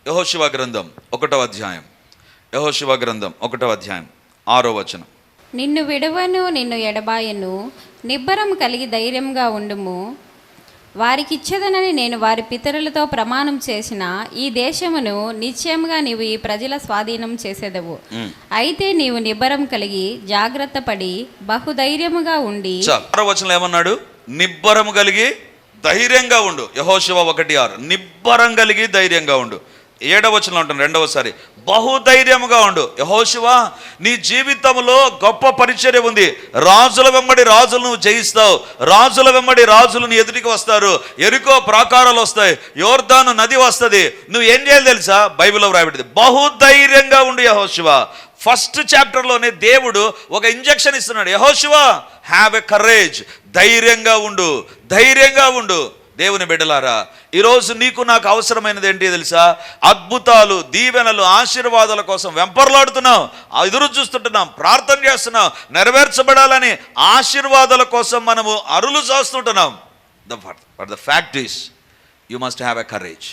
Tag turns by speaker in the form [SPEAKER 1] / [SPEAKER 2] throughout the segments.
[SPEAKER 1] యెహోషువ గ్రంథం 1వ అధ్యాయం. యెహోషువ గ్రంథం 1వ అధ్యాయం 6వ వచనం.
[SPEAKER 2] నిన్ను విడువను, నిన్ను ఎడబాయను, నిబ్బరం కలిగి ధైర్యంగా ఉండుము. వారికిచ్చేదనని నేను వారి పితరులతో ప్రమాణం చేసిన ఈ దేశమును నిశ్చయముగా నీవు ఈ ప్రజల స్వాధీనం చేసేదవు. అయితే నీవు నిబ్బరం కలిగి జాగ్రత్త పడి బహుధైర్యముగా ఉండి.
[SPEAKER 1] 6వ వచనంలో ఏమన్నాడు? నిబ్బరం కలిగి ధైర్యంగా ఉండు. యెహోషువ 1:6. నిబ్బరం కలిగి ధైర్యంగా ఉండు. 7వ వచనంలో ఉంటుంది రెండవసారి, బహుధైర్యముగా ఉండు. యెహోషువ, నీ జీవితంలో గొప్ప పరిచర్య ఉంది. రాజుల వెంబడి రాజులు నువ్వు జయిస్తావు. రాజుల వెంబడి రాజులు నీ ఎదుటికి వస్తారు. ఎరికో ప్రాకారాలు వస్తాయి, యోర్దాను నది వస్తుంది. నువ్వు ఏం చేయాలి తెలుసా? బైబిల్లో వ్రాయబడింది, బహుధైర్యంగా ఉండు యెహోషువ. ఫస్ట్ చాప్టర్లోనే దేవుడు ఒక ఇంజెక్షన్ ఇస్తున్నాడు. యెహోషువ, హ్యావ్ ఎ కరేజ్, ధైర్యంగా ఉండు, ధైర్యంగా ఉండు. దేవుని బిడ్డలారా, ఈరోజు నీకు నాకు అవసరమైనది ఏంటి తెలుసా? అద్భుతాలు, దీవెనలు, ఆశీర్వాదాల కోసం వెంపర్లాడుతున్నాం, ఎదురు చూస్తుంటున్నాం, ప్రార్థన చేస్తున్నాం, నెరవేర్చబడాలని ఆశీర్వాదాల కోసం మనము అరులు చేస్తుంటున్నాం. But the fact is you must have a courage.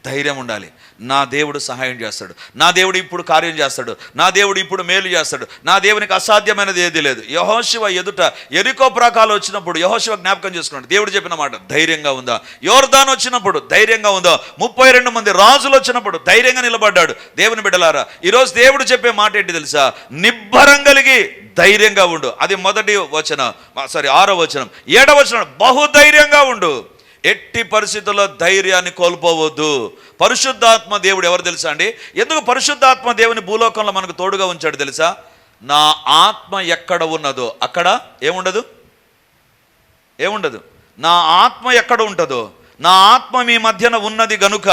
[SPEAKER 1] ధైర్యం ఉండాలి. నా దేవుడు సహాయం చేస్తాడు, నా దేవుడు ఇప్పుడు కార్యం చేస్తాడు, నా దేవుడు ఇప్పుడు మేలు చేస్తాడు, నా దేవునికి అసాధ్యమైనది ఏది లేదు. యెహోషువ ఎదుట ఎరికో ప్రాకారాలు వచ్చినప్పుడు యెహోషువ జ్ఞాపకం చేసుకున్నాడు. దేవుడు చెప్పిన మాట ధైర్యంగా ఉందా? యోర్దాను వచ్చినప్పుడు ధైర్యంగా ఉందా? 32 మంది రాజులు వచ్చినప్పుడు ధైర్యంగా నిలబడ్డాడు. దేవుని బిడ్డలారా, ఈరోజు దేవుడు చెప్పే మాట ఏంటి తెలుసా? నిబ్బరం కలిగి ధైర్యంగా ఉండు. అది 6వ వచనం. 7వ వచనం, బహుధైర్యంగా ఉండు. ఎట్టి పరిస్థితుల్లో ధైర్యాన్ని కోల్పోవద్దు. పరిశుద్ధాత్మ దేవుడు ఎవరు తెలుసా అండి? ఎందుకు పరిశుద్ధాత్మ దేవుని భూలోకంలో మనకు తోడుగా ఉంచాడు తెలుసా? నా ఆత్మ ఎక్కడ ఉన్నదో అక్కడ ఏముండదు. నా ఆత్మ ఎక్కడ ఉంటుందో, నా ఆత్మ మీ మధ్యన ఉన్నది గనుక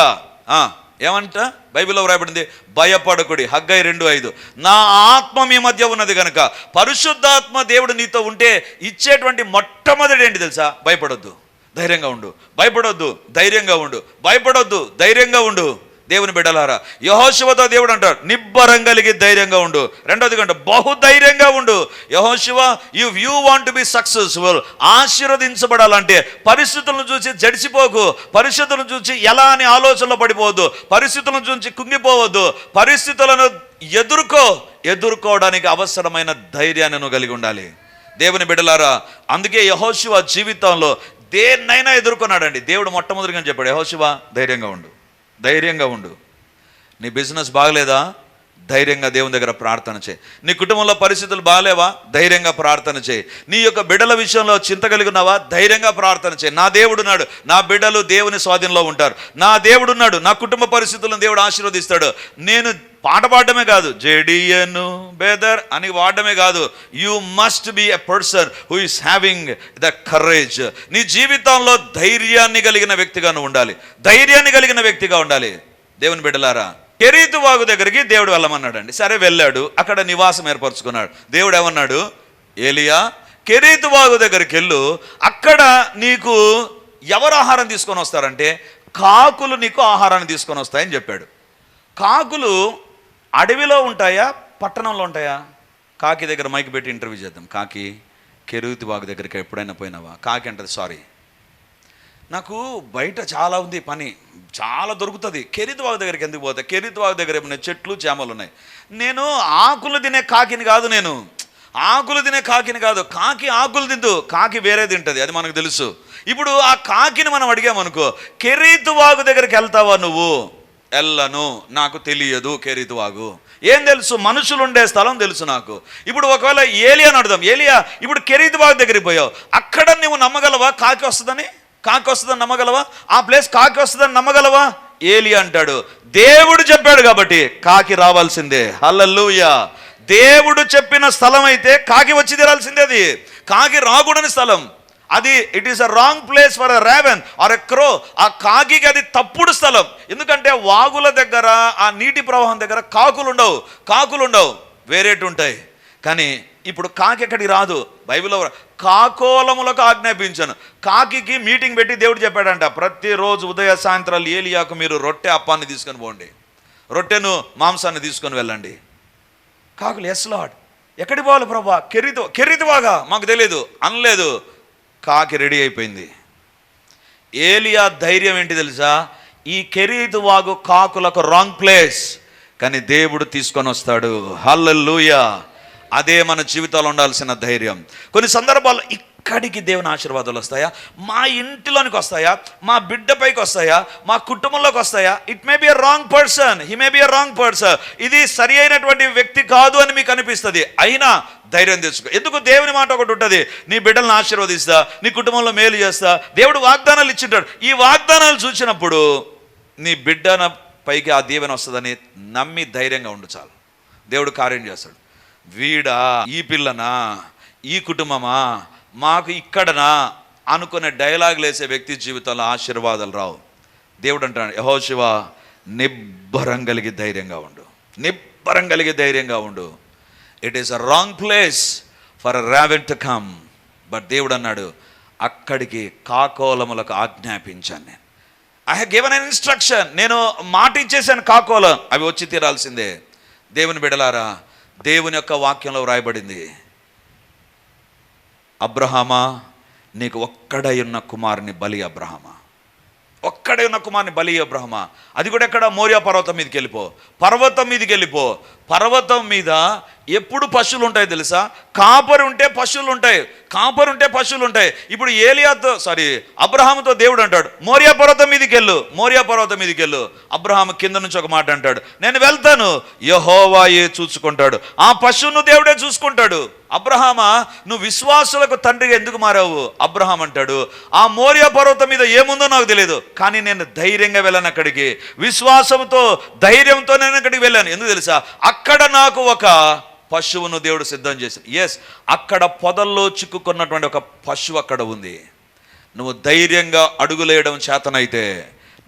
[SPEAKER 1] ఏమంట బైబిల్లో వ్రాయబడింది, భయపడకుడి. హగ్గై 2:5. నా ఆత్మ మీ మధ్య ఉన్నది కనుక. పరిశుద్ధాత్మ దేవుడు నీతో ఉంటే ఇచ్చేటువంటి మొట్టమొదటి ఏంటి తెలుసా? భయపడొద్దు, ధైర్యంగా ఉండు. భయపడొద్దు, ధైర్యంగా ఉండు. భయపడొద్దు, ధైర్యంగా ఉండు. దేవుని బిడ్డలారా, యెహోషువతో దేవుడు అంటాడు, నిబ్బరం కలిగి ధైర్యంగా ఉండు. రెండోది కంటే బహుధైర్యంగా ఉండు. Yehoshuva, if you want to be successful, ఆశీర్వదించబడాలంటే పరిస్థితులను చూసి జడిసిపోకు, పరిస్థితులను చూసి ఎలా అని ఆలోచనలో పడిపోవద్దు, పరిస్థితులను చూసి కుంగిపోవద్దు. పరిస్థితులను ఎదుర్కోవడానికి అవసరమైన ధైర్యాన్ని నువ్వు కలిగి ఉండాలి. దేవుని బిడ్డలారా, అందుకే యెహోషువ జీవితంలో దేన్నైనా ఎదుర్కొన్నాడండి. దేవుడు మొట్టమొదటిగా చెప్పాడు, యెహోషువ ధైర్యంగా ఉండు, ధైర్యంగా ఉండు. నీ బిజినెస్ బాగలేదా? ధైర్యంగా దేవుని దగ్గర ప్రార్థన చేయి. నీ కుటుంబంలో పరిస్థితులు బాగలేవా? ధైర్యంగా ప్రార్థన చేయి. నీ యొక్క బిడ్డల విషయంలో చింత కలిగి ఉన్నావా? ధైర్యంగా ప్రార్థన చేయి. నా దేవుడున్నాడు, నా బిడ్డలు దేవుని స్వాధీనంలో ఉంటారు. నా దేవుడున్నాడు, నా కుటుంబ పరిస్థితులను దేవుడు ఆశీర్వదిస్తాడు. నేను పాట పాడటమే కాదు, జేడియను బెదర్ అని వాడటమే కాదు, you must be a person who is having the courage. నీ జీవితంలో ధైర్యాన్ని కలిగిన వ్యక్తిగా నువ్వు ఉండాలి, ధైర్యాన్ని కలిగిన వ్యక్తిగా ఉండాలి. దేవుని బిడ్డలారా, కెరీతు వాగు దగ్గరికి దేవుడు వెళ్ళమన్నాడండి. సరే వెళ్ళాడు, అక్కడ నివాసం ఏర్పరచుకున్నాడు. దేవుడు ఏమన్నాడు? ఏలియా, కెరీతు వాగు దగ్గరికి వెళ్ళు, అక్కడ నీకు ఎవరు ఆహారం తీసుకొని వస్తారంటే కాకులు నీకు ఆహారాన్ని తీసుకొని వస్తాయని చెప్పాడు. కాకులు అడవిలో ఉంటాయా, పట్టణంలో ఉంటాయా? కాకి దగ్గర మైక్ పెట్టి ఇంటర్వ్యూ చేద్దాం. కాకి, కెరీతు వాగు దగ్గరికి ఎప్పుడైనా పోయినావా? కాకి అంటది, సారీ నాకు బయట చాలా ఉంది పని, చాలా దొరుకుతుంది, కెరీతు వాగు దగ్గరికి ఎందుకు పోతా? కెరీతు వాగు దగ్గర ఏమైనా చెట్లు చేమలు ఉన్నాయి. నేను ఆకులు తినే కాకిని కాదు, కాకి ఆకులు తిందు, కాకి వేరే తింటుంది, అది మనకు తెలుసు. ఇప్పుడు ఆ కాకిని మనం అడిగామనుకో, కెరీతు వాగు దగ్గరికి వెళ్తావా నువ్వు? వెళ్ళను, నాకు తెలియదు కెరీతు వాగు. ఏం తెలుసు? మనుషులు ఉండే స్థలం తెలుసు నాకు. ఇప్పుడు ఒకవేళ ఏలియాని అడుగుదాం, ఏలియా ఇప్పుడు కెరీతు వాగు దగ్గరికి పోయావు, అక్కడ నువ్వు నమ్మగలవా కాకి వస్తుందని నమ్మగలవా? ఆ ప్లేస్ కాకి వస్తుందని నమ్మగలవా? ఏలియా అంటాడు, దేవుడు చెప్పాడు కాబట్టి కాకి రావాల్సిందే. హల్లెలూయా. దేవుడు చెప్పిన స్థలం అయితే కాకి వచ్చి తీరాల్సిందే. అది కాకి రాకూడని స్థలం, అది it is a wrong place for a raven or a crow. ఆ కాకి అది తప్పుడు స్థలం. ఎందుకంటే వాగుల దగ్గర, ఆ నీటి ప్రవాహం దగ్గర కాకులు ఉండవు, వేరేటి ఉంటాయి. కానీ ఇప్పుడు కాకి ఎక్కడికి రాదు. బైబిల్లో కాకోలములకు ఆజ్ఞాపించాను. కాకి మీటింగ్ పెట్టి దేవుడు చెప్పాడంట, ప్రతిరోజు ఉదయ సాయంత్రాలు ఏలియాకు మీరు రొట్టె అప్పాన్ని తీసుకొని పోండి, రొట్టెను మాంసాన్ని తీసుకొని వెళ్ళండి. కాకులు ఎస్ లార్డ్, ఎక్కడికి పోవాలి ప్రభా? కెరీతు వాగా? మాకు తెలియదు అనలేదు. కాకి రెడీ అయిపోయింది. ఏలియా ధైర్యం ఏంటి తెలుసా? ఈ కెరీతు వాగు కాకులకు రాంగ్ ప్లేస్, కానీ దేవుడు తీసుకొని వస్తాడు. హల్లెలూయా. అదే మన జీవితాల్లో ఉండాల్సిన ధైర్యం. కొన్ని సందర్భాల్లో ఇక్కడికి దేవుని ఆశీర్వాదాలు వస్తాయా, మా ఇంటిలోనికి వస్తాయా, మా బిడ్డపైకి వస్తాయా, మా కుటుంబంలోకి వస్తాయా. It may be a wrong person, he may be a wrong person. ఇది సరి అయినటువంటి వ్యక్తి కాదు అని మీకు అనిపిస్తుంది, అయినా ధైర్యం తెచ్చుకో. ఎందుకు? దేవుని మాట ఒకటి ఉంటుంది, నీ బిడ్డలను ఆశీర్వదిస్తా, నీ కుటుంబంలో మేలు చేస్తా. దేవుడు వాగ్దానాలు ఇచ్చింటాడు. ఈ వాగ్దానాలు చూసినప్పుడు నీ బిడ్డన పైకి ఆ దీవెన వస్తుందని నమ్మి ధైర్యంగా ఉండు చాలు. దేవుడు కార్యం చేస్తాడు. వీడా, ఈ పిల్లనా, ఈ కుటుంబమా, మాకు ఇక్కడనా అనుకునే డైలాగులు వేసే వ్యక్తి జీవితంలో ఆశీర్వాదాలు రావు. దేవుడు అంటాడు, యెహోషువ నిబ్బరం కలిగి ధైర్యంగా ఉండు, నిబ్బరం కలిగి ధైర్యంగా ఉండు. It is a wrong place for a raven to come. But దేవుడు అన్నాడు, అక్కడికి కాకోలములకు ఆజ్ఞాపించాను నేను. I have given an instruction. నేను మాట ఇచ్చేసాను, కాకోలం అవి వచ్చి తీరాల్సిందే. దేవుని బిడలారా, దేవుని యొక్క వాక్యంలో వ్రాయబడింది, అబ్రహామా నీకు ఒక్కడై ఉన్న కుమారుని బలి, అబ్రహామా ఒక్కడే ఉన్న కుమారుని బలి, అబ్రహామా. అది కూడా ఎక్కడ? మోరియా పర్వతం మీదకి వెళ్ళిపో, పర్వతం మీదకి వెళ్ళిపో. పర్వతం మీద ఎప్పుడు పశువులు ఉంటాయి తెలుసా? కాపరి ఉంటే పశువులు ఉంటాయి, కాపరి ఉంటే పశువులు ఉంటాయి. ఇప్పుడు అబ్రహాముతో దేవుడు అంటాడు, మోరియా పర్వతం మీదకి వెళ్ళు, మోరియా పర్వతం మీదకి వెళ్ళు. అబ్రహాము కింద నుంచి ఒక మాట అంటాడు, నేను వెళ్తాను, యెహోవాయే చూసుకుంటాడు. ఆ పశువును దేవుడే చూసుకుంటాడు. అబ్రహామా, నువ్వు విశ్వాసులకు తండ్రిగా ఎందుకు మారావు? అబ్రహాం అంటాడు, ఆ మోరియా పర్వతం మీద ఏముందో నాకు తెలియదు, కానీ నేను ధైర్యంగా వెళ్ళాను అక్కడికి, విశ్వాసంతో ధైర్యంతో నేను అక్కడికి వెళ్ళాను. ఎందుకు తెలుసా? అక్కడ నాకు ఒక పశువును దేవుడు సిద్ధం చేశాడు. ఎస్, అక్కడ పొదల్లో చిక్కుకున్నటువంటి ఒక పశువు అక్కడ ఉంది. నువ్వు ధైర్యంగా అడుగులేయడం చేతనైతే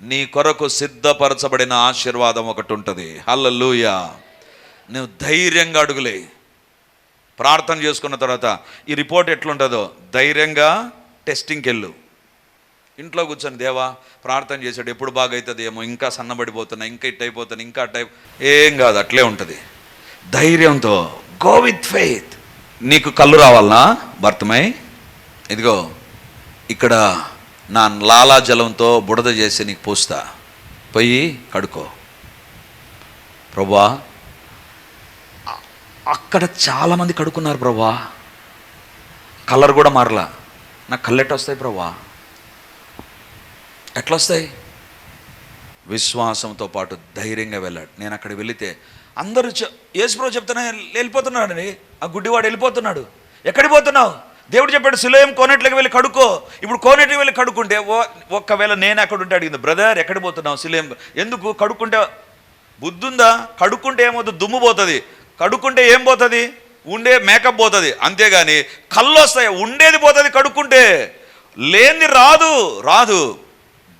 [SPEAKER 1] నీ కొరకు సిద్ధపరచబడిన ఆశీర్వాదం ఒకటి ఉంటుంది. హల్లెలూయా. నువ్వు ధైర్యంగా అడుగులే. ప్రార్థన చేసుకున్న తర్వాత ఈ రిపోర్ట్ ఎట్లుంటుందో ధైర్యంగా టెస్టింగ్కి వెళ్ళు. ఇంట్లో కూర్చొని దేవా ప్రార్థన చేశాడు, ఎప్పుడు బాగా అవుతుంది ఏమో, ఇంకా సన్నబడిపోతున్నా, ఇంకా ఇట్ అయిపోతున్నా, ఇంకా అట్ ఏం కాదు, అట్లే ఉంటుంది. ధైర్యంతో గో విత్ ఫెయిత్. నీకు కళ్ళు రావాలనా? భర్తమై ఇదిగో ఇక్కడ నా లాలాజలంతో బుడద చేసి నీకు పూస్తా, పోయి కడుకో. ప్రభువా, అక్కడ చాలామంది కడుక్కున్నారు ప్రభువా, కలర్ కూడా మారలా, నాకు కళ్ళెట్ట వస్తాయి ప్రభువా? ఎట్లా వస్తాయి? విశ్వాసంతో పాటు ధైర్యంగా వెళ్ళాడు. నేను అక్కడికి వెళితే అందరూ యేసుప్రభు చెప్తున్నా వెళ్ళిపోతున్నాడని, ఆ గుడ్డివాడు వెళ్ళిపోతున్నాడు. ఎక్కడికి పోతున్నావు? దేవుడు చెప్పాడు, సిలోయం కోనేట్లోకి వెళ్ళి కడుక్కో. ఇప్పుడు కోనేటికి వెళ్ళి కడుక్కుంటే ఒక్కవేళ నేను అక్కడ ఉంటే అడిగింది, బ్రదర్ ఎక్కడికి పోతున్నావు? సిలోయం. ఎందుకు? కడుక్కుంటే బుద్ధుందా? కడుక్కుంటే ఏమవుతుంది? దుమ్ము పోతుంది. కడుక్కుంటే ఏం పోతుంది? ఉండే మేకప్ పోతుంది, అంతేగాని కళ్ళు వస్తాయి. ఉండేది పోతుంది కడుక్కుంటే, లేనిది రాదు.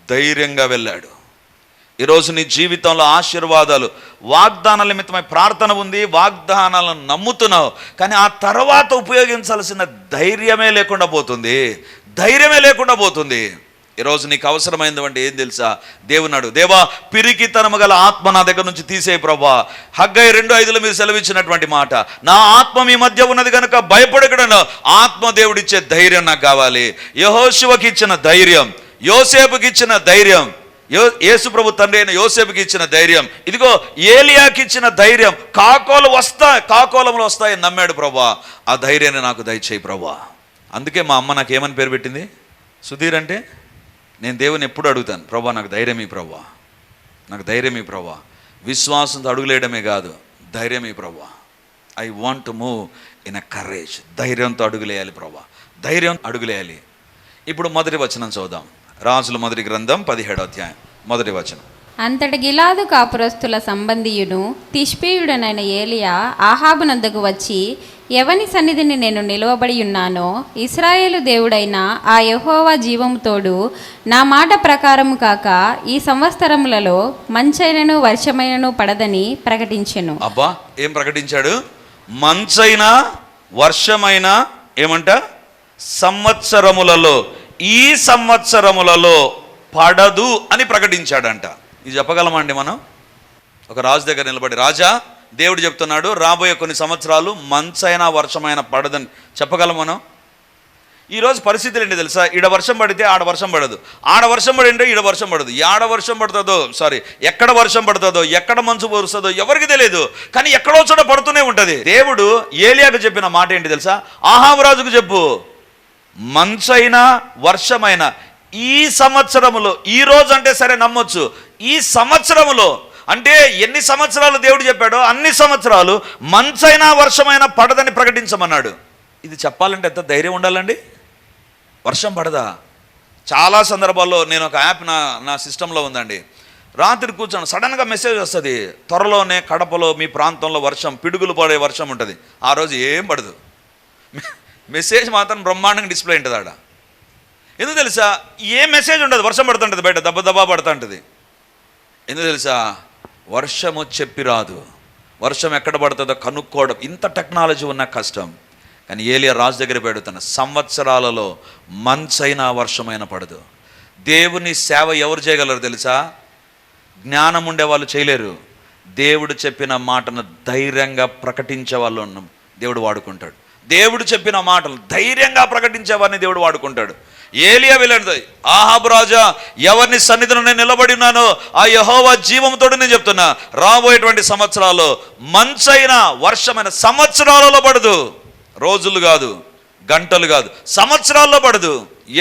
[SPEAKER 1] ధైర్యంగా వెళ్ళాడు. ఈరోజు నీ జీవితంలో ఆశీర్వాదాలు, వాగ్దానాల నిమిత్తమై ప్రార్థన ఉంది, వాగ్దానాలను నమ్ముతున్నావు, కానీ ఆ తర్వాత ఉపయోగించాల్సిన ధైర్యమే లేకుండా పోతుంది. ఈరోజు నీకు అవసరమైందంటే ఏం తెలుసా? దేవునాడు, దేవా పిరికితనము గల ఆత్మ నా దగ్గర నుంచి తీసేయి ప్రభా. హగ్గై 2:5 మీరు సెలవిచ్చినటువంటి మాట, నా ఆత్మ మీ మధ్య ఉన్నది కనుక భయపడకడను. ఆత్మ దేవుడిచ్చే ధైర్యం నాకు కావాలి. యెహోషువకి ఇచ్చిన ధైర్యం, యోసేపుకి ఇచ్చిన ధైర్యం, యేసు ప్రభు తండ్రి అయిన యోసేపుకి ఇచ్చిన ధైర్యం, ఇదిగో ఏలియాకి ఇచ్చిన ధైర్యం, కాకోలంలో వస్తాయని నమ్మాడు ప్రభా. ఆ ధైర్యాన్ని నాకు దయచేయి ప్రభా. అందుకే మా అమ్మ నాకు ఏమని పేరు పెట్టింది? సుధీర్. అంటే నేను దేవుని ఎప్పుడు అడుగుతాను, ప్రభా నాకు ధైర్యమీ ప్రభా, నాకు ధైర్యమీ ప్రభా. విశ్వాసంతో అడుగులేయడమే కాదు, ధైర్యమీ ప్రభా. I want to move in a courage. ధైర్యంతో అడుగులేయాలి ప్రభా, ధైర్యం అడుగులేయాలి. ఇప్పుడు మొదటి వచనం చూద్దాం. రాజుల మొదటి గ్రంథం 17వ అధ్యాయం 1వ వచనం.
[SPEAKER 2] అంతటి గిలాదు కాపురస్తుల సంబంధియుడు తిష్బీయుడనైన ఏలియా ఆహాబునద్దకు వచ్చి, ఎవని సన్నిధిని నేను నిలువబడి ఉన్నానో ఇశ్రాయేలు దేవుడైన ఆ యెహోవా జీవము తోడు, నా మాట ప్రకారము కాక ఈ సంవత్సరములలో మంచైనను వర్షమైనను పడదని ప్రకటించెను.
[SPEAKER 1] అబ్బా, ఏం ప్రకటించాడు? మంచైనా వర్షమైనా ఏమంట? సంవత్సరములలో, ఈ సంవత్సరములలో పడదు అని ప్రకటించాడంట. ఇది చెప్పగలమండి మనం? ఒక రాజు దగ్గర నిలబడి, రాజా దేవుడు చెప్తున్నాడు రాబోయే కొన్ని సంవత్సరాలు మంచైనా వర్షమైనా పడదని చెప్పగలం మనం? ఈరోజు పరిస్థితులు ఏంటి తెలుసా? ఈడ వర్షం పడితే ఆడ వర్షం పడదు, ఆడ వర్షం పడింటే ఈడ వర్షం పడదు. ఆడ వర్షం పడుతుందో ఎక్కడ వర్షం పడుతుందో, ఎక్కడ మంచు కురుస్తుందో ఎవరికి తెలియదు, కానీ ఎక్కడో చోట పడుతూనే ఉంటుంది. దేవుడు ఏలియాకు చెప్పిన మాట ఏంటి తెలుసా? ఆహాబు రాజుకు చెప్పు, మంచైనా వర్షమైనా ఈ సంవత్సరములో, ఈ రోజు అంటే సరే నమ్మొచ్చు, ఈ సంవత్సరములో అంటే ఎన్ని సంవత్సరాలు దేవుడు చెప్పాడో అన్ని సంవత్సరాలు మంచైనా వర్షమైనా పడదని ప్రకటించమన్నాడు. ఇది చెప్పాలంటే ఎంత ధైర్యం ఉండాలండి? వర్షం పడదా? చాలా సందర్భాల్లో నేను ఒక యాప్ నా సిస్టంలో ఉందండి. రాత్రి కూర్చొని సడన్గా మెసేజ్ వస్తుంది, త్వరలోనే కడపలో మీ ప్రాంతంలో వర్షం, పిడుగులు పడే వర్షం ఉంటుంది. ఆ రోజు ఏం పడదు, మెసేజ్ మాత్రం బ్రహ్మాండంగా డిస్ప్లే ఉంటుంది ఆడ. ఎందుకు తెలుసా? ఏ మెసేజ్ ఉండదు, వర్షం పడుతుంటుంది బయట, దెబ్బ దెబ్బ పడుతుంటుంది. ఎందుకు తెలుసా? వర్షము చెప్పి రాదు, వర్షం ఎక్కడ పడుతుందో కనుక్కోవడం. ఇంత టెక్నాలజీ ఉన్న కష్టం. కానీ ఏలియా రాజు దగ్గర పెడుతున్న సంవత్సరాలలో మంచైనా వర్షమైనా పడదు. దేవుని సేవ ఎవరు చేయగలరు తెలుసా? జ్ఞానం ఉండే వాళ్ళు చేయలేరు. దేవుడు చెప్పిన మాటను ధైర్యంగా ప్రకటించే వాళ్ళు దేవుడు వాడుకుంటాడు. దేవుడు చెప్పిన మాటలు ధైర్యంగా ప్రకటించే వారిని దేవుడు వాడుకుంటాడు. ఏలియా వెళ్ళాడు, ఆహాబు రాజా, ఎవరిని సన్నిధిలో నేను నిలబడి ఉన్నానో ఆ యెహోవా జీవంతో నేను చెప్తున్నా, రాబోయేటువంటి సంవత్సరాల్లో మంచైనా వర్షమైన సంవత్సరాలలో పడదు. రోజులు కాదు, గంటలు కాదు, సంవత్సరాల్లో పడదు.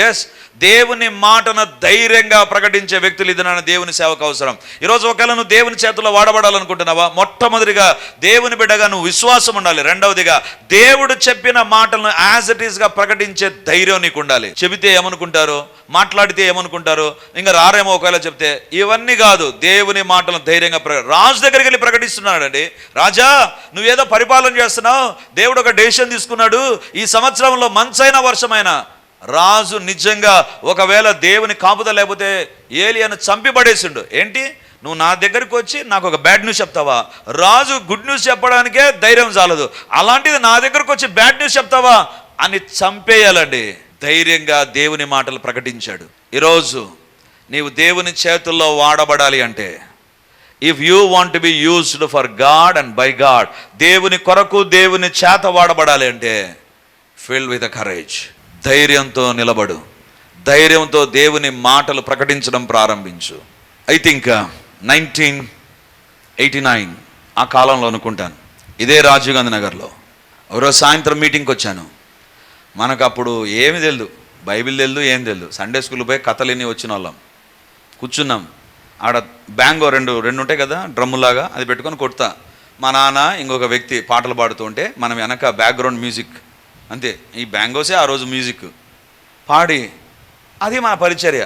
[SPEAKER 1] ఎస్, దేవుని మాటను ధైర్యంగా ప్రకటించే వ్యక్తులు ఇది నా దేవుని సేవకు అవసరం. ఈరోజు ఒకవేళ నువ్వు దేవుని చేతుల్లో వాడబడాలనుకుంటున్నావా? మొట్టమొదటిగా దేవుని బిడ్డగా నువ్వు విశ్వాసం ఉండాలి. రెండవదిగా దేవుడు చెప్పిన మాటలను యాజ్ ఇట్ ఈస్గా ప్రకటించే ధైర్యం నీకు ఉండాలి. చెబితే ఏమనుకుంటారు, మాట్లాడితే ఏమనుకుంటారు, ఇంకా రారేమో ఒకవేళ చెప్తే, ఇవన్నీ కాదు. దేవుని మాటలను ధైర్యంగా రాజు దగ్గరికి వెళ్ళి ప్రకటిస్తున్నాడండి. రాజా, నువ్వేదో పరిపాలన చేస్తున్నావు, దేవుడు ఒక డెసిషన్ తీసుకున్నాడు, ఈ సంవత్సరంలో మంచైనా వర్షమైనా. రాజు నిజంగా ఒకవేళ దేవుని కాపుదల లేకపోతే ఏలియాను చంపి పడేసిండు. ఏంటి, నువ్వు నా దగ్గరికి వచ్చి నాకు ఒక బ్యాడ్ న్యూస్ చెప్తావా? రాజు గుడ్ న్యూస్ చెప్పడానికే ధైర్యం చాలదు, అలాంటిది నా దగ్గరకు వచ్చి బ్యాడ్ న్యూస్ చెప్తావా అని చంపేయాలండి. ధైర్యంగా దేవుని మాటలు ప్రకటించాడు. ఈరోజు నీవు దేవుని చేతుల్లో వాడబడాలి అంటే, if you want to be used for God and by God, దేవుని కొరకు దేవుని చేత వాడబడాలి అంటే ఫిల్ విత్ కరేజ్. ధైర్యంతో నిలబడు, ధైర్యంతో దేవుని మాటలు ప్రకటించడం ప్రారంభించు. ఐ థింక్ 1989 ఆ కాలంలో అనుకుంటాను, ఇదే రాజీవ్ గాంధీ నగర్లో ఒకరోజు సాయంత్రం మీటింగ్కి వచ్చాను. మనకు అప్పుడు ఏమి తెలియదు, బైబిల్ తెలియదు, ఏం తెలియదు. సండే స్కూల్ పోయి కథలన్నీ వచ్చిన వాళ్ళం. కూర్చున్నాం ఆడ, బ్యాంగో రెండు ఉంటాయి కదా డ్రమ్ములాగా, అది పెట్టుకొని కొడతా. మా నాన్న ఇంకొక వ్యక్తి పాటలు పాడుతూ ఉంటే మనం వెనక బ్యాక్గ్రౌండ్ మ్యూజిక్, అంతే. ఈ బ్యాంగోసే ఆ రోజు మ్యూజిక్ పాడి, అది మన పరిచర్య.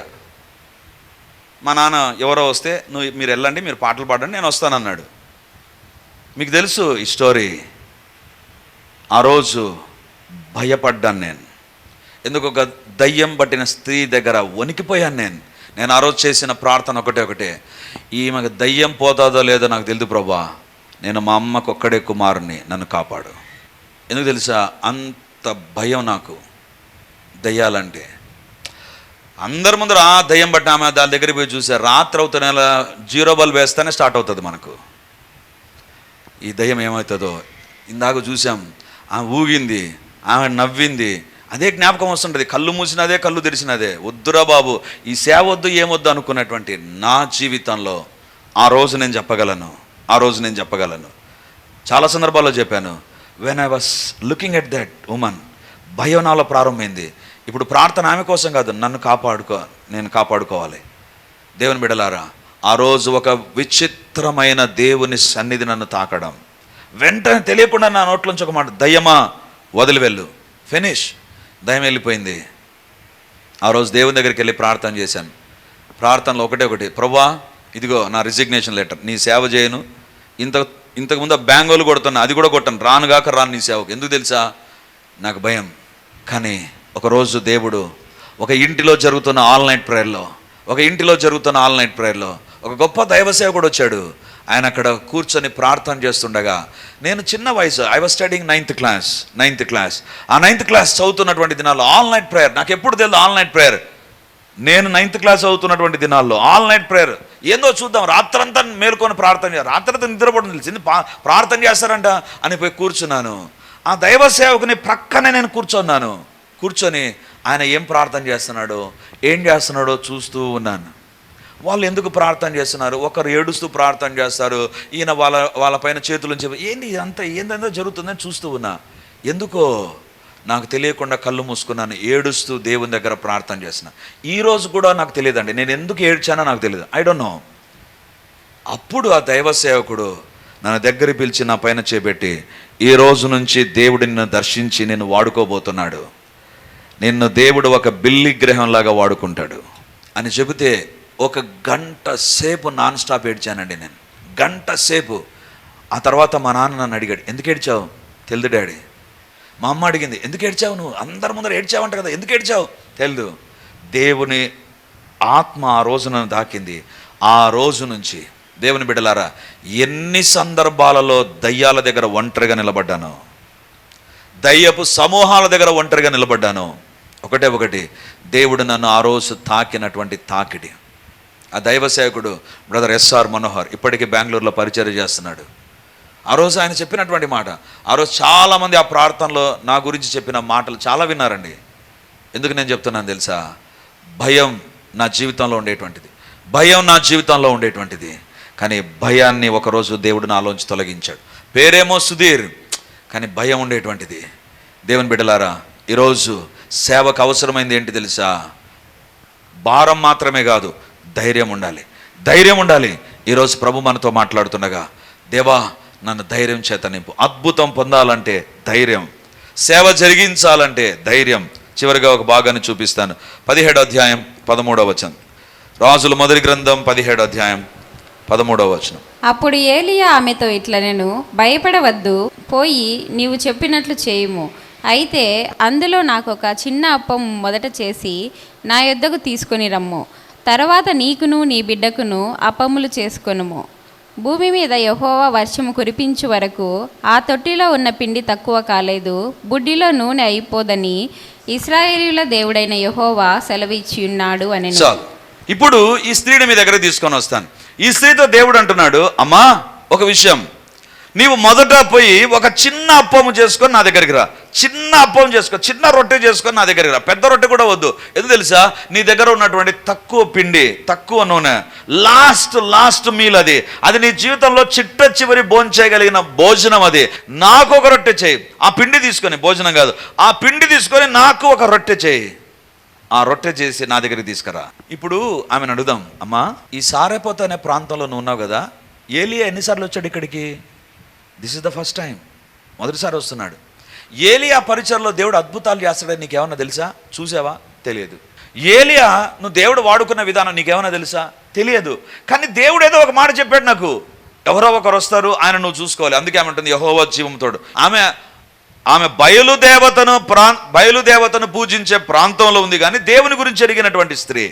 [SPEAKER 1] మా నాన్న ఎవరో వస్తే, మీరు వెళ్ళండి, మీరు పాటలు పాడండి, నేను వస్తానన్నాడు. మీకు తెలుసు ఈ స్టోరీ. ఆ రోజు భయపడ్డాను నేను. ఎందుకు? ఒక దయ్యం పట్టిన స్త్రీ దగ్గర వణికిపోయాను నేను ఆ రోజు చేసిన ప్రార్థన ఒకటే, ఈమెకు దయ్యం పోతాదో లేదో నాకు తెలియదు ప్రభా, నేను మా అమ్మకు ఒక్కడే కుమారుని, నన్ను కాపాడు. ఎందుకు తెలుసా? అంత భయం నాకు దయ్యాలంటే. అందరి ముందర ఆ దయ్యం పట్టిన ఆమె దాని దగ్గరికి పోయి చూసా, రాత్రి అవుతున్న 0 బల్బ్ వేస్తేనే స్టార్ట్ అవుతుంది మనకు. ఈ దయ్యం ఏమవుతుందో ఇందాక చూసాం. ఆమె ఊగింది, ఆమె నవ్వింది, అదే జ్ఞాపకం వస్తుంటుంది. కళ్ళు మూసినదే, కళ్ళు తెరిచినదే. వద్దురా బాబు, ఈ సేవ వద్దు, ఏమొద్దు అనుకున్నటువంటి నా జీవితంలో ఆ రోజు నేను చెప్పగలను. చాలా సందర్భాల్లో చెప్పాను. When I was looking at that woman, భయం నాలో ప్రారంభమైంది. ఇప్పుడు ప్రార్థన ఆమె కోసం కాదు, నేను కాపాడుకోవాలి. దేవుని బిడ్డలారా, ఆ రోజు ఒక విచిత్రమైన దేవుని సన్నిధి నన్ను తాకడం, వెంటనే తెలియకుండా నా నోట్లోంచి ఒక మాట, దయ్యమా వదిలి వెళ్ళు, ఫినిష్. దయ్యం వెళ్ళిపోయింది. ఆ రోజు దేవుని దగ్గరికి వెళ్ళి ప్రార్థన చేశాను. ప్రార్థనలో ఒకటే, ప్రభువా ఇదిగో నా రిజిగ్నేషన్ లెటర్, నీ సేవ చేయను. ఇంతకుముందు బ్యాంగోలు కొడుతున్నా, అది కూడా కొట్టాను, రాను నీ సేవకు. ఎందుకు తెలుసా? నాకు భయం. కానీ ఒకరోజు దేవుడు ఒక ఇంటిలో జరుగుతున్న ఆల్ నైట్ ప్రేయర్లో ఒక గొప్ప దైవ సేవకుడు వచ్చాడు. ఆయన అక్కడ కూర్చొని ప్రార్థన చేస్తుండగా, నేను చిన్న వయసు, I was studying 9th class. ఆ 9th క్లాస్ చదువుతున్నటువంటి దినాల్లో ఆల్ నైట్ ప్రేయర్, నాకు ఎప్పుడు తెలియదు ఆల్ నైట్ ప్రేయర్. నేను 9th క్లాస్ చదువుతున్నటువంటి దినాల్లో ఆల్ నైట్ ప్రేయర్ ఏందో చూద్దాం, రాత్రంతా మేల్కొని ప్రార్థన చేయాలి, రాత్రంతా నిద్రపోవడం తెలిసింది, ప్రార్థన చేస్తారంట అని పోయి కూర్చున్నాను. ఆ దైవ సేవకుని ప్రక్కనే నేను కూర్చున్నాను. కూర్చొని ఆయన ఏం ప్రార్థన చేస్తున్నాడో ఏం చేస్తున్నాడో చూస్తూ ఉన్నాను. వాళ్ళు ఎందుకు ప్రార్థన చేస్తున్నారు? ఒకరు ఏడుస్తూ ప్రార్థన చేస్తారు, ఈయన వాళ్ళ చేతుల నుంచి ఏంటి అంత ఏందో జరుగుతుందని చూస్తూ ఉన్నా. ఎందుకో నాకు తెలియకుండా కళ్ళు మూసుకున్నాను, ఏడుస్తూ దేవుని దగ్గర ప్రార్థన చేసిన. ఈరోజు కూడా నాకు తెలియదండి, నేను ఎందుకు ఏడ్చానో నాకు తెలియదు, ఐ డోంట్ నో. అప్పుడు ఆ దైవ సేవకుడు నన్ను దగ్గర పిలిచి నా పైన చేపెట్టి, ఈ రోజు నుంచి దేవుడు నిన్ను దర్శించి నిన్ను వాడుకోబోతున్నాడు, నిన్ను దేవుడు ఒక బిల్లి గ్రహంలాగా వాడుకుంటాడు అని చెబితే 1 గంట సేపు నాన్ స్టాప్ ఏడ్చానండి నేను, గంట సేపు. ఆ తర్వాత మా నాన్న నన్ను అడిగాడు, ఎందుకు ఏడ్చావు? తెలుదు డాడీ. మా అమ్మ అడిగింది, ఎందుకు ఏడ్చావు? నువ్వు అందరి ముందర ఏడ్చావంట కదా, ఎందుకు ఏడ్చావు? తెలుదు. దేవుని ఆత్మ ఆ రోజు నన్ను తాకింది. ఆ రోజు నుంచి దేవుని బిడ్డలారా, ఎన్ని సందర్భాలలో దయ్యాల దగ్గర ఒంటరిగా నిలబడ్డాను, దయ్యపు సమూహాల దగ్గర ఒంటరిగా నిలబడ్డాను. ఒకటి దేవుడు నన్ను ఆ రోజు తాకినటువంటి తాకిడి. ఆ దైవ సేవకుడు బ్రదర్ ఎస్ఆర్ మనోహర్ ఇప్పటికీ బెంగళూరులో పరిచర్య చేస్తున్నాడు. ఆ రోజు ఆయన చెప్పినటువంటి మాట, ఆ రోజు చాలామంది ఆ ప్రార్థనలో నా గురించి చెప్పిన మాటలు చాలా విన్నారండి. ఎందుకు నేను చెప్తున్నాను తెలుసా? భయం నా జీవితంలో ఉండేటువంటిది, భయం నా జీవితంలో ఉండేటువంటిది. కానీ భయాన్ని ఒకరోజు దేవుడు నాలోంచి తొలగించాడు. పేరేమో సుధీర్, కానీ భయం ఉండేటువంటిది. దేవుని బిడ్డలారా, ఈరోజు సేవకు అవసరమైంది ఏంటి తెలుసా? భారం మాత్రమే కాదు, ధైర్యం ఉండాలి, ధైర్యం ఉండాలి. ఈరోజు ప్రభు మనతో మాట్లాడుతుండగా, దేవా నన్ను ధైర్యం చేత నింపు. అద్భుతం పొందాలంటే ధైర్యం, సేవ జరిగించాలంటే ధైర్యం. చివరిగా ఒక భాగాన్ని చూపిస్తాను. 17వ అధ్యాయం 13వ వచనం, రాజుల మొదటి గ్రంథం 17వ అధ్యాయం 13వ వచనం.
[SPEAKER 2] అప్పుడు ఏలియా ఆమెతో ఇట్లనెను, భయపడవద్దు, పోయి నీవు చెప్పినట్లు చేయుము. అయితే అందులో నాకు ఒక చిన్న అప్పం మొదట చేసి నా యొద్దకు తీసుకొని రమ్ము. తర్వాత నీకును నీ బిడ్డకును అప్పములు చేసుకొనుము. భూమి మీద యెహోవా వర్షము కురిపించు వరకు ఆ తొట్టిలో ఉన్న పిండి తక్కువ కాలేదు, బుడ్డిలో నూనె అయిపోదని ఇశ్రాయేలీయుల దేవుడైన యెహోవా సెలవిచ్చి ఉన్నాడు అని.
[SPEAKER 1] చాలు. ఇప్పుడు ఈ స్త్రీని మీ దగ్గర తీసుకొని వస్తాను. ఈ స్త్రీతో దేవుడు అంటున్నాడు, అమ్మా ఒక విషయం, నీవు మొదట పోయి ఒక చిన్న అప్పము చేసుకొని నా దగ్గరికి రా. చిన్న అప్పం చేసుకో, చిన్న రొట్టె చేసుకొని నా దగ్గరికి రా. పెద్ద రొట్టె కూడా వద్దు. ఎందుకు తెలుసా? నీ దగ్గర ఉన్నటువంటి తక్కువ పిండి, తక్కువ నూనె, లాస్ట్ మీల్ అది నీ జీవితంలో చిట్ట చివరి భోంచేయగలిగిన భోజనం. అది నాకు ఒక రొట్టె చేయి. ఆ పిండి తీసుకొని, భోజనం కాదు, ఆ పిండి తీసుకొని నాకు ఒక రొట్టె చేయి. ఆ రొట్టె చేసి నా దగ్గరికి తీసుకురా. ఇప్పుడు ఆమెను అడుగుదాం, అమ్మా ఈ సారెపోత అనే ప్రాంతంలో నువ్వు ఉన్నావు కదా, ఏలియా ఎన్నిసార్లు వచ్చాడు ఇక్కడికి? This is the first time, మొదటిసారి వస్తున్నాడు. ఏలియా పరిచర్లో దేవుడు అద్భుతాలు చేస్తాడని నీకేమన్నా తెలుసా? చూసావా? తెలియదు. ఏలియా నువ్వు దేవుడు వాడుకున్న విధానం నీకేమన్నా తెలుసా? తెలియదు. కానీ దేవుడు ఏదో ఒక మాట చెప్పాడు నాకు, ఎవరో ఒకరు వస్తారు, ఆయన నువ్వు చూసుకోవాలి. అందుకే ఆమె ఉంటుంది యెహోవా జీవంతోడు. ఆమె బయలుదేవతను పూజించే ప్రాంతంలో ఉంది, కానీ దేవుని గురించి ఎరిగినటువంటి స్త్రీ.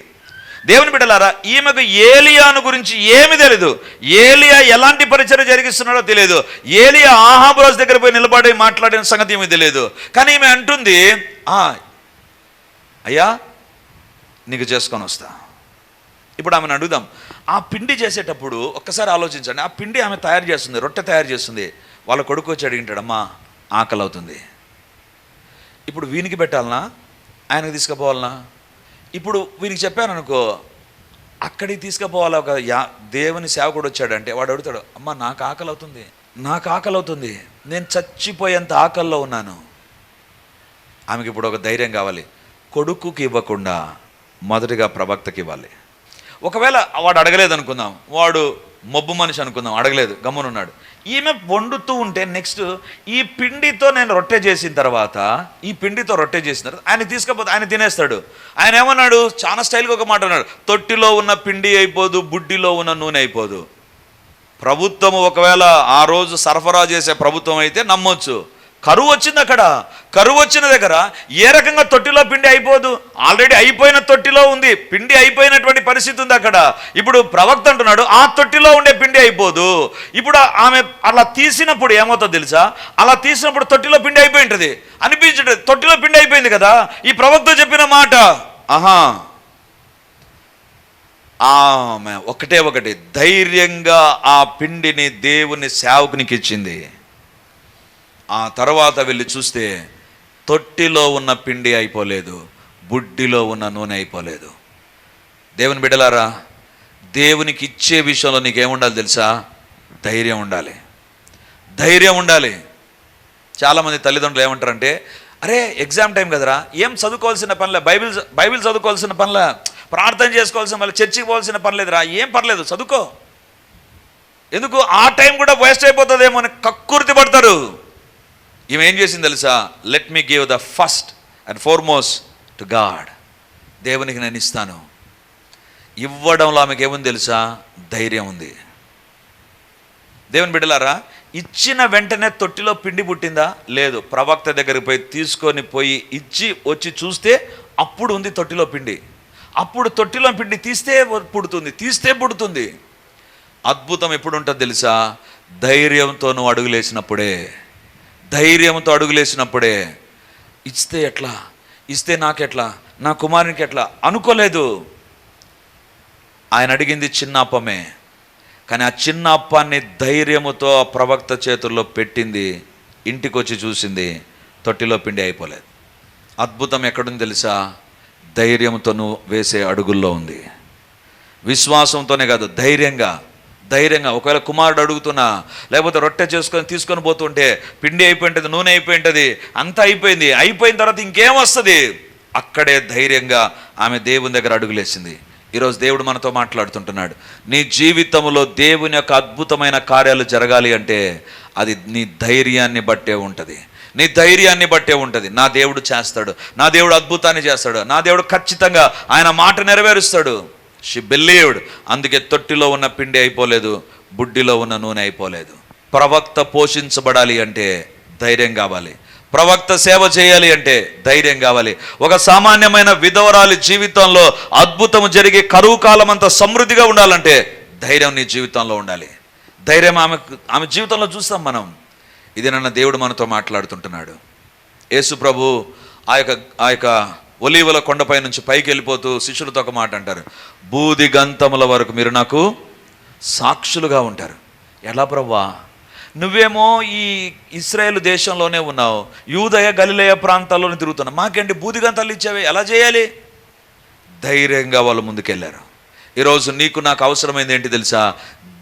[SPEAKER 1] దేవుని బిడ్డలారా, ఈమెకు ఏలియాను గురించి ఏమి తెలియదు. ఏలియా ఎలాంటి పరిచర్య జరిగిస్తున్నాడో తెలియదు. ఏలియా ఆహాబు రాజు దగ్గర పోయి నిలబడి మాట్లాడిన సంగతి ఏమీ తెలియదు. కానీ ఈమె అంటుంది, అయ్యా నీకు చేసుకొని వస్తా. ఇప్పుడు ఆమెను అడుగుదాం, ఆ పిండి చేసేటప్పుడు ఒక్కసారి ఆలోచించండి. ఆ పిండి ఆమె తయారు చేస్తుంది, రొట్టె తయారు చేస్తుంది. వాళ్ళ కొడుకు వచ్చి అడిగింటాడు, అమ్మా ఆకలి అవుతుంది, ఇప్పుడు వీనికి పెట్టాలనా ఆయనకు తీసుకుపోవాలనా? ఇప్పుడు వీనికి చెప్పాను అనుకో, అక్కడికి తీసుకుపోవాలి. ఒక దేవుని సేవకుడు వచ్చాడంటే వాడు అడుగుతాడు, అమ్మ నాకు ఆకలి అవుతుంది, నేను చచ్చిపోయేంత ఆకలిలో ఉన్నాను. ఆమెకి ఇప్పుడు ఒక ధైర్యం కావాలి. కొడుకుకి ఇవ్వకుండా మొదటిగా ప్రవక్తకి ఇవ్వాలి. ఒకవేళ వాడు అడగలేదు అనుకుందాం, వాడు మొబ్బు మనిషి అనుకుందాం, అడగలేదు, గమ్మునున్నాడు. ఈమె వండుతూ ఉంటే నెక్స్ట్ ఈ పిండితో నేను రొట్టె చేసిన తర్వాత ఆయన తీసుకపోతే ఆయన తినేస్తాడు. ఆయన ఏమన్నాడు? చాలా స్టైల్గా ఒక మాట అన్నాడు, తొట్టిలో ఉన్న పిండి అయిపోదు, బుడ్డిలో ఉన్న నూనె అయిపోదు. ప్రభుత్వం ఒకవేళ ఆ రోజు సరఫరా చేసే ప్రభుత్వం అయితే నమ్మొచ్చు. కరువు వచ్చింది అక్కడ, కరువు వచ్చిన దగ్గర ఏ రకంగా తొట్టిలో పిండి అయిపోదు. ఆల్రెడీ అయిపోయిన తొట్టిలో ఉంది, పిండి అయిపోయినటువంటి పరిస్థితి ఉంది అక్కడ. ఇప్పుడు ప్రవక్త అంటున్నాడు, ఆ తొట్టిలో ఉండే పిండి అయిపోదు. ఇప్పుడు ఆమె అలా తీసినప్పుడు ఏమవుతుందో తెలుసా? అలా తీసినప్పుడు తొట్టిలో పిండి అయిపోయి ఉంటుంది అనిపించదు. తొట్టిలో పిండి అయిపోయింది కదా. ఈ ప్రవక్త చెప్పిన మాట, ఆమె ఒకటి ధైర్యంగా ఆ పిండిని దేవుని సేవకునికి ఇచ్చింది. ఆ తర్వాత వెళ్ళి చూస్తే తొట్టిలో ఉన్న పిండి అయిపోలేదు, బుడ్డిలో ఉన్న నూనె అయిపోలేదు. దేవుని బిడ్డలారా, దేవునికి ఇచ్చే విషయంలో నీకేముండాలి తెలుసా? ధైర్యం ఉండాలి, ధైర్యం ఉండాలి. చాలామంది తల్లిదండ్రులు ఏమంటారంటే, అరే ఎగ్జామ్ టైం కదరా, ఏం చదువుకోవాల్సిన పనిలే, బైబిల్ చదువుకోవాల్సిన పనిలే, ప్రార్థన చేసుకోవాల్సిన పని, చర్చికి పోవాల్సిన పని లేదురా, ఏం పర్లేదు చదువుకో, ఎందుకు ఆ టైం కూడా వేస్ట్ అయిపోతుందేమో అని కక్కుర్తి పడతారు. ఈమె ఏం చేసింది తెలుసా? Let me give the first and foremost to God. దేవునికి నేను ఇస్తాను. ఇవ్వడంలో ఆమెకి ఏముంది తెలుసా? ధైర్యం ఉంది. దేవుని బిడ్డలారా, ఇచ్చిన వెంటనే తొట్టిలో పిండి పుట్టిందా? లేదు. ప్రవక్త దగ్గరికి పోయి తీసుకొని పోయి ఇచ్చి వచ్చి చూస్తే అప్పుడు ఉంది తొట్టిలో పిండి. అప్పుడు తొట్టిలో పిండి తీస్తే పుడుతుంది. అద్భుతం ఎప్పుడు ఉంటుంది తెలుసా? ధైర్యంతో నువ్వు అడుగులేసినప్పుడే. ధైర్యంతో అడుగులేసినప్పుడే. ఇస్తే ఎట్లా, ఇస్తే నాకెట్లా, నా కుమారునికి ఎట్లా అనుకోలేదు. ఆయన అడిగింది చిన్న అప్పమే, కానీ ఆ చిన్న అప్పాన్ని ధైర్యముతో ఆ ప్రవక్త చేతుల్లో పెట్టింది. ఇంటికి వచ్చి చూసింది, తొట్టిలో పిండి అయిపోలేదు. అద్భుతం ఎక్కడుంది తెలుసా? ధైర్యంతో నువ్వు వేసే అడుగుల్లో ఉంది. విశ్వాసంతోనే కాదు, ధైర్యంగా. ఒకవేళ కుమారుడు అడుగుతున్నా, లేకపోతే రొట్టె తీసుకొని పోతుంటే పిండి అయిపోయింటుంది, నూనె అయిపోయింటుంది, అంతా అయిపోయిన తర్వాత ఇంకేం వస్తుంది? అక్కడే ధైర్యంగా ఆమె దేవుని దగ్గర అడుగులేసింది. ఈరోజు దేవుడు మనతో మాట్లాడుతుంటున్నాడు. నీ జీవితంలో దేవుని యొక్క అద్భుతమైన కార్యాలు జరగాలి అంటే అది నీ ధైర్యాన్ని బట్టే ఉంటుంది. నీ ధైర్యాన్ని బట్టే ఉంటుంది. నా దేవుడు చేస్తాడు, నా దేవుడు అద్భుతాన్ని చేస్తాడు, నా దేవుడు ఖచ్చితంగా ఆయన మాట నెరవేరుస్తాడు. She believed. అందుకే తొట్టిలో ఉన్న పిండి అయిపోలేదు, బుడ్డిలో ఉన్న నూనె అయిపోలేదు. ప్రవక్త పోషించబడాలి అంటే ధైర్యం కావాలి. ప్రవక్త సేవ చేయాలి అంటే ధైర్యం కావాలి. ఒక సామాన్యమైన విధవరాలి జీవితంలో అద్భుతం జరిగి కరువు కాలం అంతా సమృద్ధిగా ఉండాలంటే ధైర్యం నీ జీవితంలో ఉండాలి. ధైర్యం ఆమె జీవితంలో చూస్తాం మనం. ఇది నన్న దేవుడు మనతో మాట్లాడుతుంటున్నాడు. యేసు ప్రభు ఆ యొక్క ఒలీవల కొండపై నుంచి పైకి వెళ్ళిపోతూ శిష్యులతో ఒక మాట అంటారు, బూది గంతముల వరకు మీరు నాకు సాక్షులుగా ఉంటారు. ఎలా ప్రభువా? నువ్వేమో ఈ ఇశ్రాయేలు దేశంలోనే ఉన్నావు, యూదయ గలిలయ ప్రాంతాల్లోనే తిరుగుతున్నావు, మాకేంటి బూదిగంతాలు ఇచ్చావే, ఎలా చేయాలి? ధైర్యంగా వాళ్ళు ముందుకెళ్ళారు. ఈరోజు నీకు నాకు అవసరమైంది ఏంటి తెలుసా?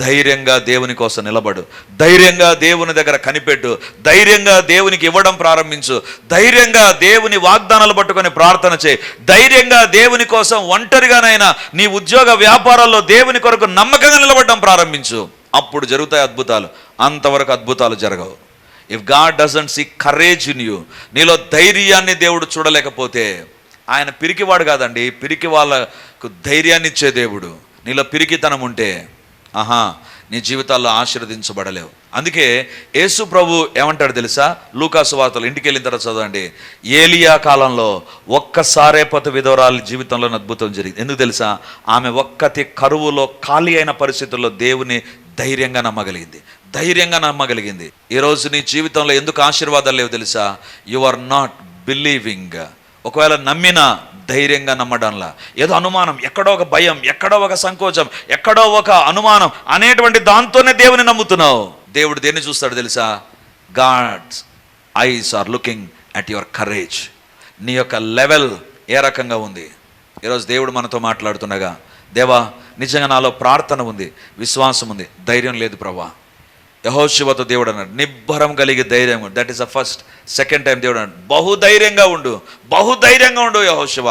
[SPEAKER 1] ధైర్యంగా దేవుని కోసం నిలబడు, ధైర్యంగా దేవుని దగ్గర కనిపెట్టు, ధైర్యంగా దేవునికి ఇవ్వడం ప్రారంభించు, ధైర్యంగా దేవుని వాగ్దానాలు పట్టుకొని ప్రార్థన చేయి, ధైర్యంగా దేవుని కోసం ఒంటరిగానైనా నీ ఉద్యోగ వ్యాపారాల్లో దేవుని కొరకు నమ్మకంగా నిలబడడం ప్రారంభించు. అప్పుడు జరుగుతాయి అద్భుతాలు. అంతవరకు అద్భుతాలు జరగవు. If God doesn't see courage in you, నీలో ధైర్యాన్ని దేవుడు చూడలేకపోతే, ఆయన పిరికివాడు కాదండి, పిరికి వాళ్ళకు ధైర్యాన్ని ఇచ్చే దేవుడు. నీలో పిరికితనం ఉంటే నీ జీవితాల్లో ఆశీర్వదించబడలేవు. అందుకే యేసు ప్రభు ఏమంటాడు తెలుసా? లూకా సువార్తలో ఇంటికి వెళ్ళిన తర్వాత చదవండి. ఏలియా కాలంలో ఒక్కసారేపత విధవరాలి జీవితంలో అద్భుతం జరిగింది. ఎందుకు తెలుసా? ఆమె ఒక్కతి కరువులో ఖాళీ అయిన పరిస్థితుల్లో దేవుని ధైర్యంగా నమ్మగలిగింది. ఈరోజు నీ జీవితంలో ఎందుకు ఆశీర్వాదాలు లేవు తెలుసా? You are not believing. ఒకవేళ నమ్మినా ధైర్యంగా నమ్మడంలా, ఏదో అనుమానం, ఎక్కడో ఒక భయం, ఎక్కడో ఒక సంకోచం, ఎక్కడో ఒక అనుమానం అనేటువంటి దాంతోనే దేవుని నమ్ముతున్నావు. దేవుడు దేన్ని చూస్తాడు తెలుసా? God's eyes are looking at your courage. నీ యొక్క లెవెల్ ఏ రకంగా ఉంది? ఈరోజు దేవుడు మనతో మాట్లాడుతుండగా, దేవా నిజంగా నాలో ప్రార్థన ఉంది, విశ్వాసం ఉంది, ధైర్యం లేదు ప్రభా. యెహోషువతో దేవుడు అన్నాడు, నిబ్బరం కలిగి ధైర్యం. That is the first. Second time దేవుడు అన్నాడు, బహుధైర్యంగా ఉండు యెహోషువ.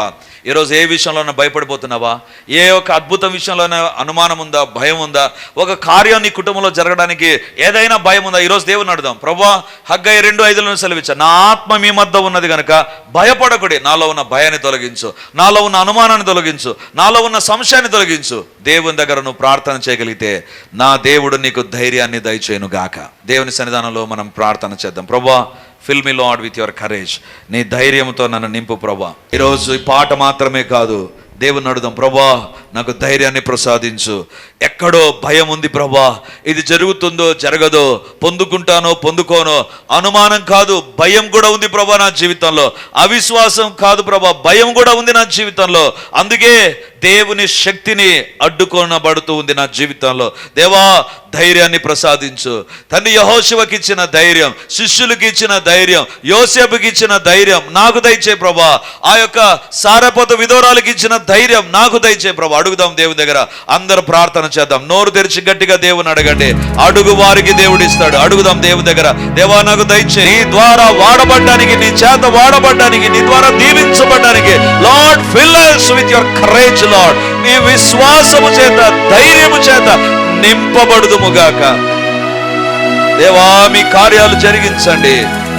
[SPEAKER 1] ఈరోజు ఏ విషయంలోనైనా భయపడిపోతున్నావా? ఏ ఒక అద్భుతం విషయంలోనైనా అనుమానం ఉందా, భయం ఉందా? ఒక కార్యం నీ కుటుంబంలో జరగడానికి ఏదైనా భయం ఉందా? ఈరోజు దేవుని అడుగుదాం. ప్రభువా, హగ్గయి 2:5 సెలవిచ్చా, నా ఆత్మ మీ మధ్య ఉన్నది కనుక భయపడకుడి. నాలో ఉన్న భయాన్ని తొలగించు, నాలో ఉన్న అనుమానాన్ని తొలగించు, నాలో ఉన్న సంశయాన్ని తొలగించు. దేవుని దగ్గర నువ్వు ప్రార్థన చేయగలిగితే నా దేవుడు నీకు ధైర్యాన్ని దయచేయును గాక. దేవుని సన్నిధానంలో మనం ప్రార్థన చేద్దాం. ప్రభువా, fill me lord with your courage. నీ ధైర్యంతో నన్ను నింపు ప్రభా. ఈరోజు ఈ పాట మాత్రమే కాదు, దేవుని అడుగుదాం. ప్రభా, నాకు ధైర్యాన్ని ప్రసాదించు. ఎక్కడో భయం ఉంది ప్రభా, ఇది జరుగుతుందో జరగదో, పొందుకుంటానో పొందుకోనో, అనుమానం కాదు, భయం కూడా ఉంది ప్రభా నా జీవితంలో. అవిశ్వాసం కాదు ప్రభా, భయం కూడా ఉంది నా జీవితంలో. అందుకే దేవుని శక్తిని అడ్డుకొనబడుతూ ఉంది నా జీవితంలో. దేవా, ధైర్యాన్ని ప్రసాదించు తండ్రి. యెహోషువకి ఇచ్చిన ధైర్యం, శిష్యులకి ఇచ్చిన ధైర్యం, యోసేపుకి ఇచ్చిన ధైర్యం నాకు దయచే ప్రభా. ఆ యొక్క సారెపోతు విధవరాలకి ఇచ్చిన ధైర్యం నాకు దయచే ప్రభా. అడుగుదాం దేవుని దగ్గర, అందరూ ప్రార్థన చేద్దాం. నోరు తెరిచి గట్టిగా దేవుని అడగండి. అడుగు వారికి దేవుడు ఇస్తాడు. అడుగుదాం దేవుని దగ్గర, దేవా నాకు దయచే, నీ ద్వారా వాడబడ్డానికి, నీ చేత వాడబడ్డానికి, నీ ద్వారా దీవించబడ్డానికి. Lord, fill us with your courage Lord. నీ విశ్వాసము చేత, ధైర్యము చేత నింపబడుదుముగాక. దేవా, మీ కార్యాలు జరిగించండి.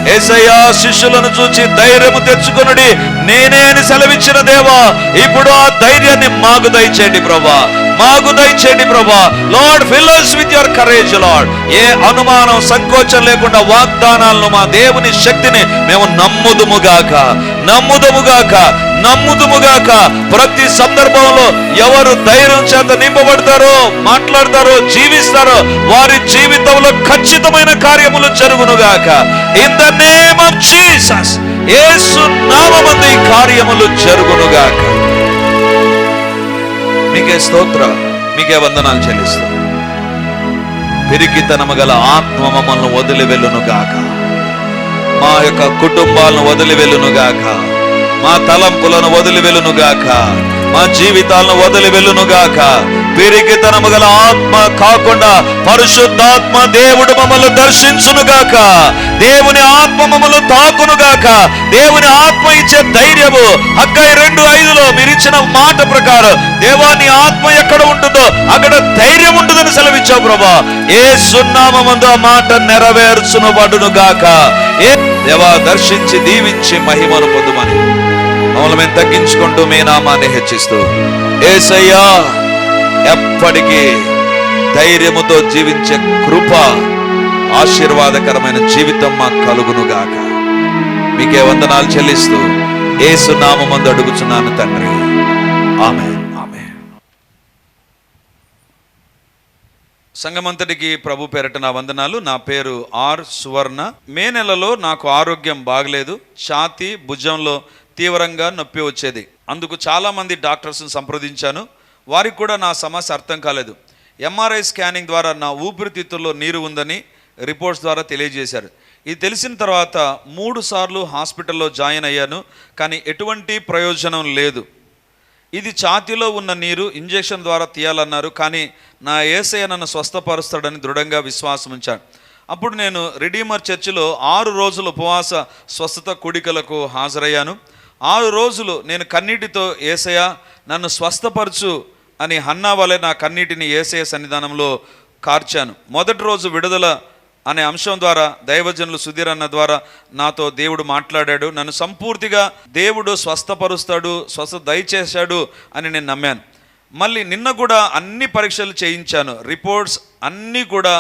[SPEAKER 1] యేసయ్యా, శిష్యులను చూచి ధైర్యము తెచ్చుకొనుడి నేనే అని సెలవిచ్చిన దేవా, ఇప్పుడు ఆ ధైర్యాన్ని మాకు దయచేయండి ప్రభా, మాకు దయచేయండి ప్రభా. Lord, fill us with your courage Lord. ఏ అనుమానం, సంకోచం లేకుండా వాగ్దానాలను, మా దేవుని శక్తిని మేము నమ్ముదుముగాక, నమ్ముదుముగాక, నమ్ముదుముగాక. ప్రతి సందర్భంలో ఎవరు ధైర్యం చేత నింపబడతారో, మాట్లాడతారో, జీవిస్తారో, వారి జీవితంలో ఖచ్చితమైన కార్యములు జరుగునుగాక. In the name of Jesus, Yesu నామమున ఈ కార్యములు జరుగునుగాక. మీకే స్తోత్రం, మీకే వందనాలు చెల్లిస్తాం. పిరికితనము గల ఆత్మ మమ్మల్ని వదిలి వెళ్ళునుగాక, మా యొక్క కుటుంబాలను వదిలి వెళ్ళునుగాక, మా తలంపులను వదిలి వెళ్ళునుగాక, మా జీవితాలను వదిలి వెళ్ళునుగాక. పిరికితనము గల ఆత్మ కాకుండా పరిశుద్ధాత్మ దేవుడు మమ్మల్ని దర్శించునుగాక. దేవుని ఆత్మ మమ్మల్ని తాకునుగాక. దేవుని ఆత్మ ఇచ్చే ధైర్యము, హగ్గై 2:5 మీరు ఇచ్చిన మాట ప్రకారం, దేవా, నీ ఆత్మ ఎక్కడ ఉంటుందో అక్కడ ధైర్యం ఉంటుందని సెలవిచ్చావు ప్రభా. యేసు నామమున ఆ మాట నెరవేర్చునబడునుగాక. దేవా, దర్శించి దీవించి మహిమను పొందుమని మమ్మల్ని మేము తగ్గించుకుంటూ మీ నామాన్ని హెచ్చిస్తూ, యేసయ్యా, ఎప్పటికీ ధైర్యముతో జీవించే కృప, ఆశీర్వాదకరమైన జీవితం మాకు కలుగునుగాక. మీకే వందనాలు చెల్లిస్తూ యేసు నామమున అడుగుచున్నాను తండ్రి, ఆమేన్, ఆమేన్. సంఘమంతటికి ప్రభు పేరట నా వందనాలు. నా పేరు ఆర్ సువర్ణ. మే నెలలో నాకు ఆరోగ్యం బాగలేదు. ఛాతీ, భుజంలో తీవ్రంగా నొప్పి వచ్చేది. అందుకు చాలామంది డాక్టర్స్ని సంప్రదించాను. వారికి కూడా నా సమస్య అర్థం కాలేదు. ఎంఆర్ఐ స్కానింగ్ ద్వారా నా ఊపిరితిత్తుల్లో నీరు ఉందని రిపోర్ట్స్ ద్వారా తెలియజేశారు. ఇది తెలిసిన తర్వాత 3 సార్లు హాస్పిటల్లో జాయిన్ అయ్యాను, కానీ ఎటువంటి ప్రయోజనం లేదు. ఇది ఛాతీలో ఉన్న నీరు ఇంజెక్షన్ ద్వారా తీయాలన్నారు, కానీ నా యేసయ్య నన్ను స్వస్థపరుస్తాడని దృఢంగా విశ్వాసం ఉంచాను. అప్పుడు నేను రిడీమర్ చర్చిలో 6 రోజులు ఉపవాస స్వస్థత కూడికలకు హాజరయ్యాను. 6 రోజులు నేను కన్నీటితో, యేసయ్య నన్ను స్వస్థపరచు అని హన్నా వలె నా కన్నీటిని యేసయ్య సన్నిధానంలో కార్చాను. మొదటి రోజు విడుదల అనే అంశం ద్వారా దైవజనులు సుధీర్ అన్న ద్వారా నాతో దేవుడు మాట్లాడాడు. నన్ను సంపూర్తిగా దేవుడు స్వస్థపరుస్తాడు, స్వస్థత దయచేశాడు అని నేను నమ్మాను. మళ్ళీ నిన్న కూడా అన్ని పరీక్షలు చేయించాను. రిపోర్ట్స్ అన్నీ కూడా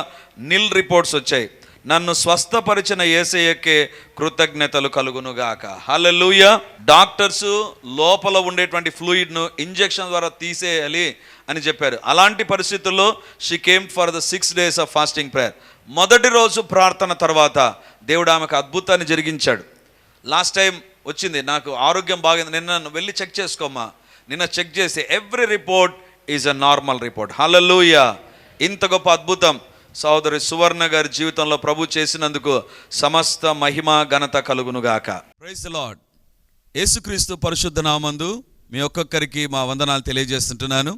[SPEAKER 1] నిల్ రిపోర్ట్స్ వచ్చాయి. నన్ను స్వస్థపరిచిన యేసయ్యకే కృతజ్ఞతలు కలుగునుగాక. హల్లెలూయా. డాక్టర్స్ లోపల ఉండేటువంటి ఫ్లూయిడ్ను ఇంజెక్షన్ ద్వారా తీసేయాలి అని చెప్పారు. అలాంటి పరిస్థితుల్లో she came for the 6 days of fasting prayer. మొదటి రోజు ప్రార్థన తర్వాత దేవుడు ఆమెకు అద్భుతాన్ని జరిగించాడు. లాస్ట్ టైం వచ్చింది, నాకు ఆరోగ్యం బాగుంది, నిన్న వెళ్ళి చెక్ చేసుకోమ్మా. నిన్న చెక్ చేసి every report is a normal report. Hallelujah. ఇంత గొప్ప అద్భుతం సహోదరి సువర్ణ గారి జీవితంలో ప్రభు చేసినందుకు సమస్త మహిమ ఘనత కలుగునుగాక. Praise the Lord. యేసుక్రీస్తు పరిశుద్ధ నామందు మీ ఒక్కొక్కరికి మా వందనాలు తెలియజేస్తుంటున్నాను.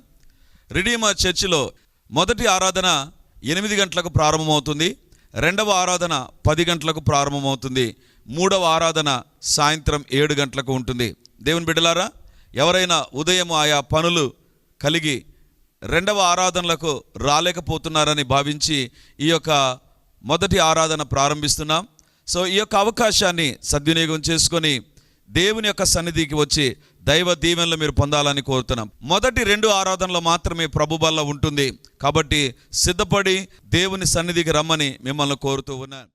[SPEAKER 1] రిడీమర్ చర్చిలో మొదటి ఆరాధన 8 గంటలకు ప్రారంభమవుతుంది. 2వ ఆరాధన 10 గంటలకు ప్రారంభమవుతుంది. 3వ ఆరాధన సాయంత్రం 7 గంటలకు ఉంటుంది. దేవుని బిడ్డలారా, ఎవరైనా ఉదయం ఆయా పనులు కలిగి 2వ ఆరాధనలకు రాలేకపోతున్నారని భావించి ఈ యొక్క మొదటి ఆరాధన ప్రారంభిస్తున్నాం. సో ఈ యొక్క అవకాశాన్ని సద్వినియోగం చేసుకొని దేవుని యొక్క సన్నిధికి వచ్చి దైవ దీవెనలు మీరు పొందాలని కోరుతున్నాం. మొదటి 2 ఆరాధనలు మాత్రమే ప్రభు బల్ల ఉంటుంది. కాబట్టి సిద్ధపడి దేవుని సన్నిధికి రమ్మని మిమ్మల్ని కోరుతూ ఉన్నాను.